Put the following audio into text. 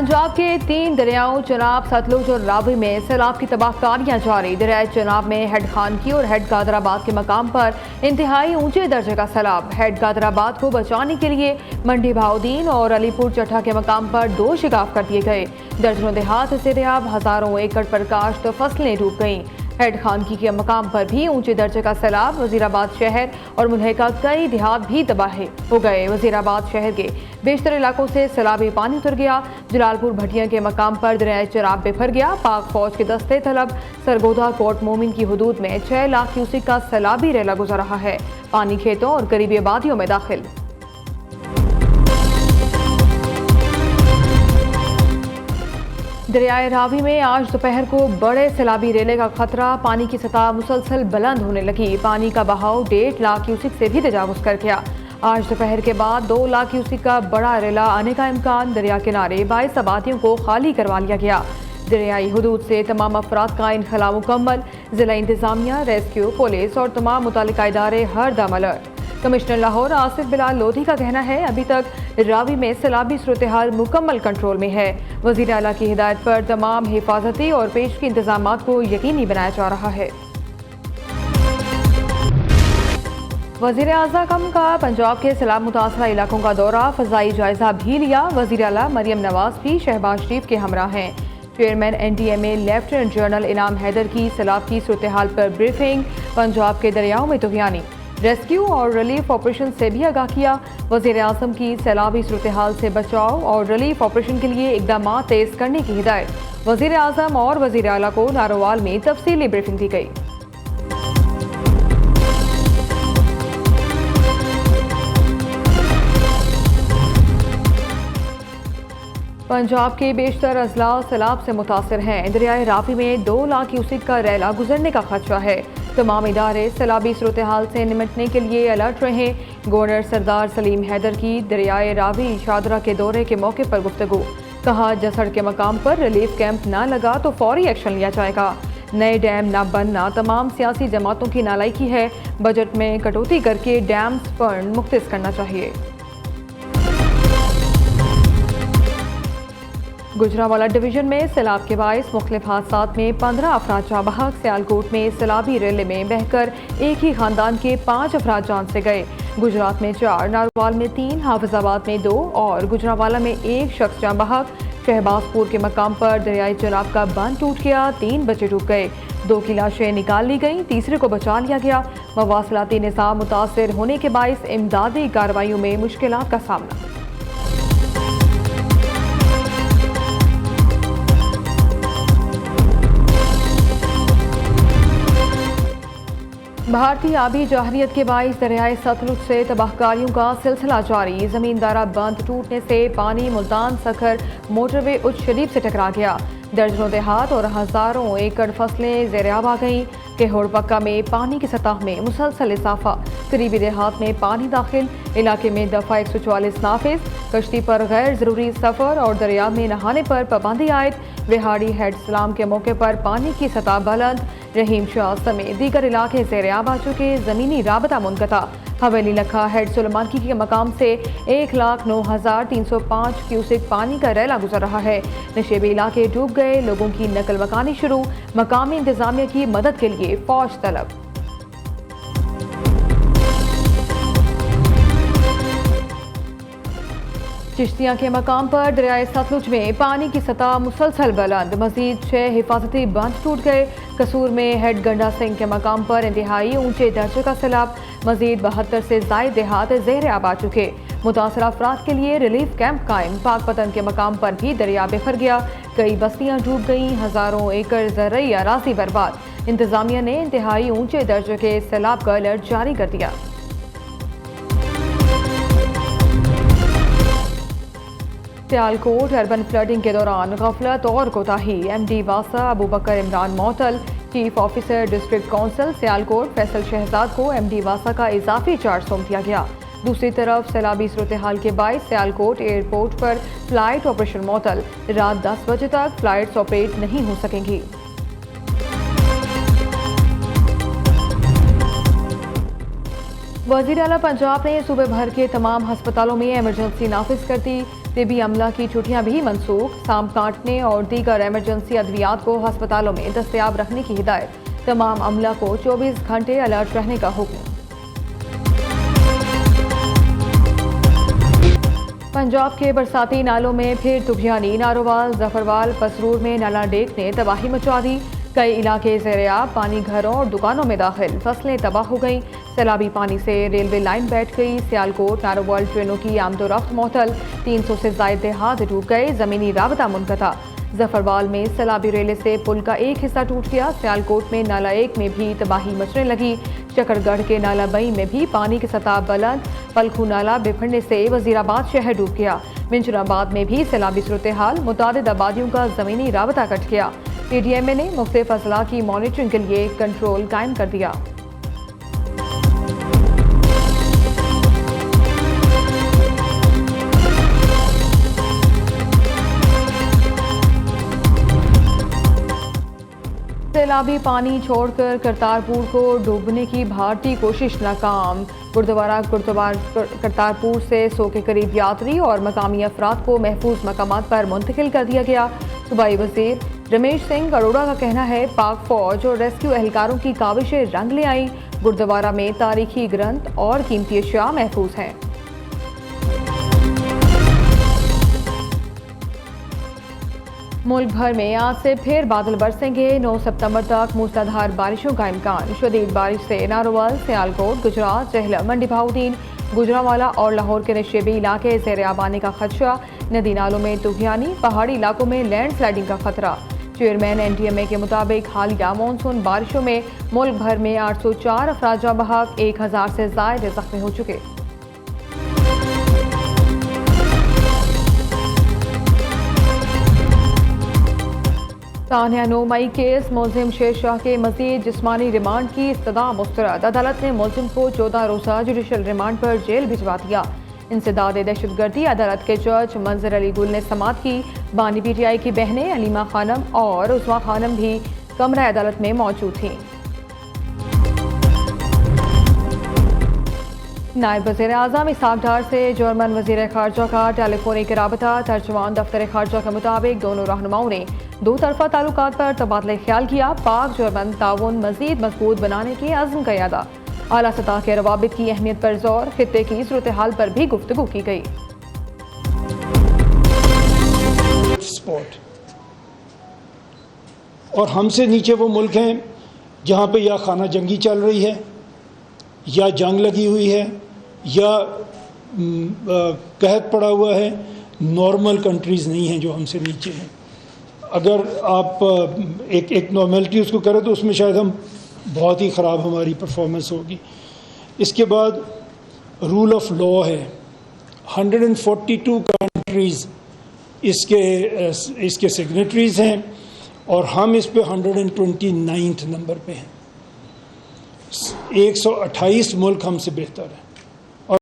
पंजाब के 3 दरियाओं चनाब, सतलुज और रावी में सैलाब की तबाहकारियां जारी। दरियाए चनाब में हेड खानकी और हेड कादराबाद के मकाम पर इंतहाई ऊंचे दर्जे का सैलाब। हेड कादराबाद को बचाने के लिए मंडी बहाउद्दीन और अलीपुर चट्टा के मकाम पर 2 शिगाफ कर दिए गए। दर्जनों देहात सेहतियाब, हजारों एकड़ पर काश्त फसलें डूब गईं। हेड खानकी के मकाम पर भी ऊंचे दर्जे का सैलाब। वजीराबाद शहर और मुल्हिका कई देहात भी तबाह हो गए। वजीराबाद शहर के बेशतर इलाकों से सैलाबी पानी उतर गया। जलालपुर भटिया के मकाम पर दरियाए चनाब बिफर गया। पाक फौज के दस्ते तलब सरगोधा कोट मोमिन की हदूद में 6 लाख क्यूसिक का सैलाबी रेला गुजर रहा है। पानी खेतों और करीबी आबादियों में दाखिल। दरियाए रावी में आज दोपहर को बड़े सैलाबी रेले का खतरा। पानी की सतह मुसलसल बुलंद होने लगी। पानी का बहाव 1.5 लाख क्यूसिक से भी तजावुज कर गया। आज दोपहर के बाद 2 लाख क्यूसिक का बड़ा रेला आने का इम्कान। दरिया किनारे 22 आबादियों को खाली करवा लिया गया। दरियाई हदूद से तमाम अफराद का इनखला मुकम्मल। जिला इंतजामिया, रेस्क्यू, पुलिस और तमाम मुतालिका इदारे हर दम अलर्ट। कमिश्नर लाहौर आसिफ बिलाल लोधी का कहना है अभी तक रावी में सैलाबी सूरत हाल मुकम्मल कंट्रोल में है। वज़ीर आला की हिदायत पर तमाम हिफाजती और पेशगी इंतजाम को यकीनी बनाया जा रहा है। वज़ीर आज़म का पंजाब के सैलाब मुतासरा इलाकों का दौरा, फ़ज़ाई जायजा भी लिया। वज़ीर आला मरियम नवाज भी शहबाज शरीफ के हमरा हैं। चेयरमैन NTMA लेफ्टिनेंट जनरल इनाम हैदर की सैलाब की सूरत हाल पर ब्रीफिंग। पंजाब के दरियाओं में तूफ़ानी, रेस्क्यू और रिलीफ ऑपरेशन से भी आगाह किया। वज़ीर आज़म की सैलाबी सूरत हाल से बचाव और रिलीफ ऑपरेशन के लिए इक़दाम तेज़ करने की हिदायत। वज़ीर आज़म और वज़ीर आला को नारोवाल में तफसीली ब्रीफिंग दी गई। पंजाब के बेशतर अजला सैलाब से मुतासर हैं। दरियाए रावी में 2 लाख क्यूसिक का रेला गुजरने का खदशा है। तमाम इदारे सैलाबी सूरत हाल से निपटने के लिए अलर्ट रहें। गवर्नर सरदार सलीम हैदर की दरियाए रावी शादरा के दौरे के मौके पर गुफ्तगू। कहा, जसड़ के मकाम पर रिलीफ कैंप ना लगा तो फौरी एक्शन लिया जाएगा। नए डैम ना बनना तमाम सियासी जमातों की नालायकी है। बजट में कटौती करके डैम्स फंड मुख्तस करना चाहिए। गुजरांवाला डिवीजन में सैलाब के बाइस मुख्तलिफ हादसात में 15 अफराद जाँ बहक। सियालकोट में सैलाबी रेले में बहकर एक ही खानदान के 5 अफराद जान से गए। गुजरात में 4, नारोवाल में 3, हाफिजाबाद में 2 और गुजरांवाला में 1 शख्स जाँ बहक। शहबाजपुर के मकाम पर दरियाई चनाब का बंद टूट गया। 3 बच्चे डूब गए। 2 की लाशें निकाल ली गईं, तीसरे को बचा लिया गया। मवासलाती निज़ाम मुतासर होने के बाइस इमदादी कार्रवाइयों में मुश्किलात का सामना। भारतीय आबी जहरीत के बाइस दरियाए सतलुज से तबाहकारियों का सिलसिला जारी। जमींदारा बंद टूटने से पानी मुल्तान सखर मोटरवे उच्च शरीफ से टकरा गया। दर्जनों देहात और हजारों एकड़ फसलें ज़ेर-ए-आब आ गईं। केहोड़ पक्का में पानी की सतह में मुसलसल इजाफा। करीबी देहात में पानी दाखिल। इलाके में दफ़ा 144 नाफिज। कश्ती पर गैर ज़रूरी सफ़र और दरिया में नहाने पर पाबंदी आयद। रिहाड़ी हेड सलाम के मौके पर पानी की सतह बुलंद। रहीम शाह समेत दीगर इलाके ज़ेर-ए-आब आ चुके। ज़मीनी राबता मुनक़ता। हवेली लखा हेड सुलेमानकी के मकाम से 1,09,305 क्यूसिक पानी का रेला गुजर रहा है। नशेबी इलाके डूब गए। लोगों की नकल मकानी शुरू। मकामी इंतजामिया की मदद के लिए फौज तलब। चिश्तिया के मकाम पर दरियाए सतलुज में पानी की सतह मुसलसल बुलंद। मजीद 6 हिफाजती बंद टूट गए। कसूर में हेड गंडा सिंह के मकाम पर इंतहाई ऊंचे दर्जे का सैलाब। मजीद 72 से ज़ायद देहात ज़ेर-ए-आब आ चुके। मुतासर अफराद के लिए रिलीफ कैंप कायम। पाकपतन के मकाम पर भी दरिया बिखर गया। कई बस्तियां डूब गईं। हजारों एकड़ ज़रई अराज़ी बर्बाद। इंतजामिया ने इंतहाई ऊंचे दर्जे के सैलाब का अलर्ट जारी कर दिया। सियालकोट अर्बन फ्लडिंग के दौरान गफलत और कोताही। MD वासा अबू बकर इमरान मौतल। Chief officer district council Sialkot Faisal Shahzad को MD वासा का इजाफी चार्ज सौंप दिया गया। दूसरी तरफ सैलाबी सूरत हाल के बाइस सियालकोट एयरपोर्ट पर फ्लाइट ऑपरेशन मौतल। रात 10 बजे तक फ्लाइट्स ऑपरेट नहीं हो सकेंगी। वज़ीर आला पंजाब ने सूबे भर के तमाम हस्पतालों में इमरजेंसी नाफिज कर दी। तिबी अमला की छुट्टियां भी मनसूख। सांप काटने और दीगर इमरजेंसी अद्वियात को हस्पतालों में दस्तयाब रखने की हिदायत। तमाम अमला को 24 घंटे अलर्ट रहने का हुक्म। पंजाब के बरसाती नालों में फिर तुघियानी। नारोवाल, जफरवाल, पसरूर में नाला डेक ने तबाही मचा दी। कई इलाके ज़ेर-ए-आब, पानी घरों और दुकानों में दाखिल। फसलें तबाह हो गईं। सैलाबी पानी से रेलवे लाइन बैठ गई। सियालकोट नारोवाल ट्रेनों की आमदोरफ्त मुअत्तल। 300 से ज़ायद देहात डूब गए। ज़मीनी राबता मुनक़ता। जफरवाल में सैलाबी रेले से पुल का एक हिस्सा टूट गया। सियालकोट में नाला एक में भी तबाही मचने लगी। चकरगढ़ के नाला बई में भी पानी की सतह बुलंद। पलखू नाला बिफरने से वजीराबाद शहर डूब गया। मिंजराबाद में भी सैलाबी सूरत हाल। मुतादिद आबादियों का ज़मीनी राबता कट गया। PDMA ने मुख्तलिफ अजला की मॉनिटरिंग के लिए कंट्रोल कायम कर दिया। सैलाबी पानी छोड़कर करतारपुर को डूबने की भारतीय कोशिश नाकाम। गुरुद्वारा करतारपुर से 100 के करीब यात्री और मकामी अफराद को महफूज मकामात पर मुंतकिल कर दिया गया। सूबाई वजीर रमेश सिंह अरोड़ा का कहना है पाक फौज और रेस्क्यू एहलकारों की काविशें रंग ले आई। गुरुद्वारा में तारीखी ग्रंथ और कीमती अशिया महफूज हैं। मुल्क भर में आज से फिर बादल बरसेंगे। 9 सितंबर तक मूसलाधार बारिशों का इम्कान। शदीद बारिश से नारोवाल, सियालकोट, गुजरात, जहलम, मंडी बहाउद्दीन, गुजरावाला और लाहौर के नशेबी इलाके ज़ेर-ए-आब आने का खदशा। नदी नालों में तुघियानी। पहाड़ी इलाकों में लैंडस्लाइडिंग का खतरा। चेयरमैन NDMA के मुताबिक हालिया मानसून बारिशों में मुल्क भर में 804 अफराद जाँ बहक, 1000 से ज़ायद जख्मी हो चुके। तानिया 9 मई केस मुलजिम शेर शाह के मजीद जिस्मानी रिमांड की इस्तदा मुस्तरद। अदालत ने मुलजिम को 14 रोज़ा जुडिशल रिमांड पर जेल भिजवा दिया। इंसदाद दहशतगर्दी अदालत के जज मंजर अली गुल ने समात की। बानी PTI की बहनें अलीमा खानम और उस्मा खानम भी कमरा अदालत में मौजूद थीं। नायब वज़ीर आज़म इसहाक डार से जर्मन वज़ीर ख़ारजा का टेलीफोनिक राबता। तर्जुमान दफ्तर ख़ारजा के मुताबिक दोनों रहनुमाओं ने दो तरफ़ा ताल्लुकात पर तबादला ख्याल किया। पाक जर्मन ताउन मज़ीद मजबूत बनाने के अज़्म का यादा। आला सतह के रवाबित की अहमियत पर जोर। खित्ते की सूरत हाल पर भी गुफ्तगू की गई। और हमसे नीचे वो मुल्क हैं जहाँ पे या खाना जंगी चल रही है, या जंग लगी हुई है, या कहत पड़ा हुआ है। नॉर्मल कंट्रीज़ नहीं हैं जो हमसे नीचे हैं। अगर आप एक नॉर्मलिटी उसको करें तो उसमें शायद हम बहुत ही ख़राब हमारी परफॉर्मेंस होगी। इसके बाद रूल ऑफ लॉ है। 142 कंट्रीज़ इसके सिग्नेटरीज़ हैं और हम इस पे 129 नंबर पे हैं। 128 मुल्क हमसे बेहतर है।